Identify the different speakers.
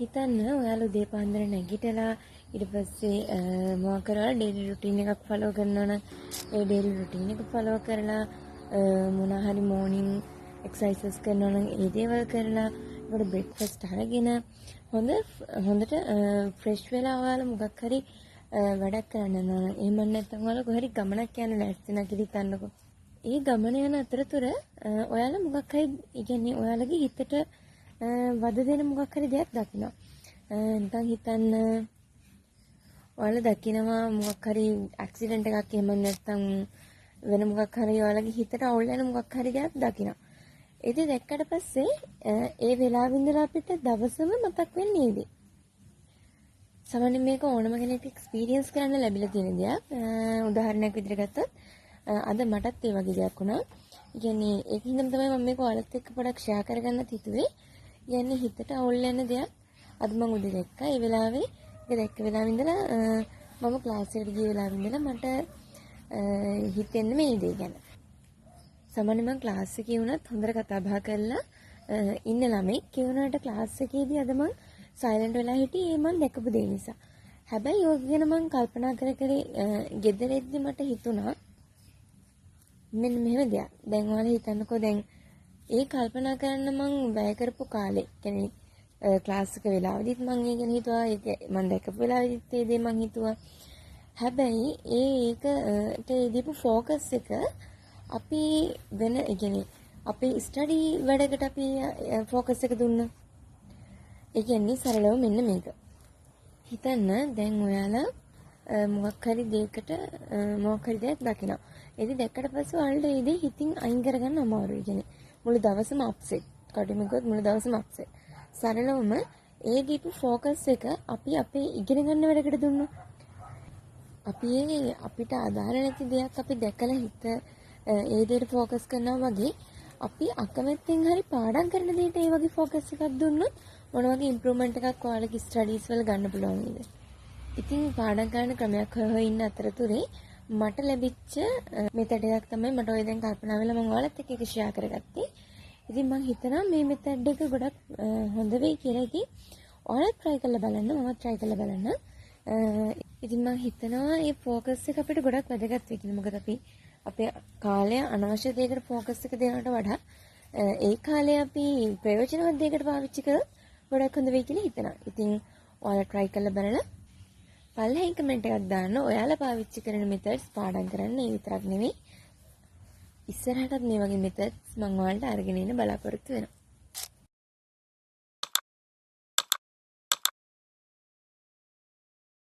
Speaker 1: හිතන්න ඔයාලා උදේ පාන්දර නැගිටලා ඊට පස්සේ මොකක් කරලා ඩේලි රුටීන් එකක් ෆලෝ කරනවා නම් ඒ ඩේලි රුටීන් එක ෆලෝ කරලා මොන හරි මෝර්නින් එක්සර්සයිසස් කරනවා නම් ඒ දේවල් කරලා ඊට බ්‍රේක්ෆාස්ට් අරගෙන හොඳට ෆ්‍රෙෂ් වෙලා ඔයාලා මොකක් හරි වැඩක් කරන්න යනවා නම් එහෙම නැත්නම් ඔයාලා කොහරි ගමනක් යන ලෑස්ති නැති හිතන්නකෝ. ඒ ගමන යන අතරතුර ඔයාලා මොකක් හරි කියන්නේ ඔයාලගේ හිතට වද දෙන මොකක් හරි දෙයක් දකිනවා. නිකන් හිතන්න ඔයාලා දකිනවා මොකක් හරි ඇක්සිඩන්ට් එකක් එහෙම නැත්නම් වෙන මොකක් හරි ඔයාලගේ හිතට අවුල් වෙන මොකක් හරි දෙයක් දකිනවා. ඒක දැක්කට පස්සේ ඒ වෙලාවෙ ඉඳලා අපිට දවසම මතක් වෙන්නේ නේද? සමහරවිට මේක ඕනම කෙනෙක්ට එක්ස්පීරියන්ස් කරන්න ලැබිලා තියෙන දෙයක්. උදාහරණයක් විදිහට ගත්තොත් අද මටත් ඒ වගේ දෙයක් වුණා. කියන්නේ ඒකින්දම තමයි මම මේක ඔයාලත් එක්ක පොඩක් ෂෙයා කරගන්නත් හිතුවේ. කියන්නේ හිතට අවුල් වෙන දෙයක් අද මම උදේ දැක්කා. ඒ වෙලාවේ ඒක දැක්ක වෙලාවෙ ඉඳලා මම ක්ලාස් එකට ගිය වෙලාවෙ ඉඳලා මට හිතෙන්නේ මේ දේ ගැන. සමහරවිට මම ක්ලාස් එකේ වුණත් හොඳට කතා බහ කරලා ඉන්න ළමෙක් කියුණාට ක්ලාස් එකේදී අද මම සයිලන්ට් වෙලා හිටියේ ඒ මම දැකපු දේ නිසා. හැබැයි ඒක ගැන මම කල්පනා කර ගෙදරෙද්දි මට හිතුණා මෙන්න මෙහෙම දෙයක්. දැන් ඔයාලා හිතන්නකෝ දැන් ඒ කල්පනා කරන්න මං වැය කරපු කාලේ කියන්නේ ක්ලාස් එක වෙලාවෙදිත් මං ඒ ගැන හිතුවා. ඒක මං දැකපු වෙලාවෙදිත් ඒ දේ මං හිතුවා. හැබැයි ඒකට දීපු ફોකස් එක අපි වෙන කියන්නේ අපේ ස්ටඩි වැඩකට අපි ફોකස් එක දුන්නා. ඒ කියන්නේ සරලව මෙන්න මේක. හිතන්න දැන් ඔයාලා මොකක් හරි දෙයකට මොකක් හරි දෙයක් දකිනවා. ඒක දැක්කට පස්සේ ඔයාලට ඒ දේ හිතින් අයින් කරගන්න අමාරුයි. කියන්නේ මුළු දවසම අප්සෙට්. කටිමකොත් මුළු දවසම අප්සෙට්. සරලවම ඒ දීපු ફોකස් එක අපි අපේ ඉගෙන ගන්න වැඩකට දුන්නා. අපි අපිට අදාළ නැති දෙයක් අපි දැකලා හිත ඒ දෙයට ફોකස් කරනවා වගේ අපි අකමැත්තෙන් හරි පාඩම් කරන දෙයට ඒ වගේ ફોකස් එකක් දුන්නොත් මොන වගේ ඉම්ප්‍රූව්මන්ට් එකක් ඔයාලගේ ස්ටඩීස් වල ගන්න පුළුවන් නේද? ඉතින් පාඩම් කරන ක්‍රමයක් හොයලා ඉන්න අතරතුරේ මට ලැබිච්ච මෙතඩ් එකක් තමයි මට ඔය දැන් කල්පනා වෙලා මම ඔයාලත් එක්ක ඒක ෂෙයා කරගත්තේ. ඉතින් මම හිතනවා මේ මෙතඩ් එක ගොඩක් හොඳ වෙයි කියලා. ඉතින් ඔයාලත් try කරලා බලන්න, මමත් try කරලා බලන්න. ඉතින් මම හිතනවා මේ ફોකස් එක අපිට ගොඩක් වැදගත් වෙයි කියලා. මොකද අපි අපේ කාලය අනවශ්‍ය දෙයකට ફોකස් එක දෙනවට වඩා ඒ කාලය අපි ප්‍රයෝජනවත් දෙයකට පාවිච්චි කරොත් ගොඩක් හොඳ වෙයි කියලා හිතනවා. ඉතින් ඔයාලා try කරලා බලලා පල්ලෙහාන් කමෙන්ට් එකක් දාන්න. ඔයාලා පාවිච්චි කරන මෙතඩ්ස් පාඩම් කරන්න. ඒ විතරක් නෙවෙයි ඉස්සරහටත් මේ වගේ මෙතඩ්ස් මම ඔයාලට අරගෙන එන්න බලාපොරොත්තු වෙනවා.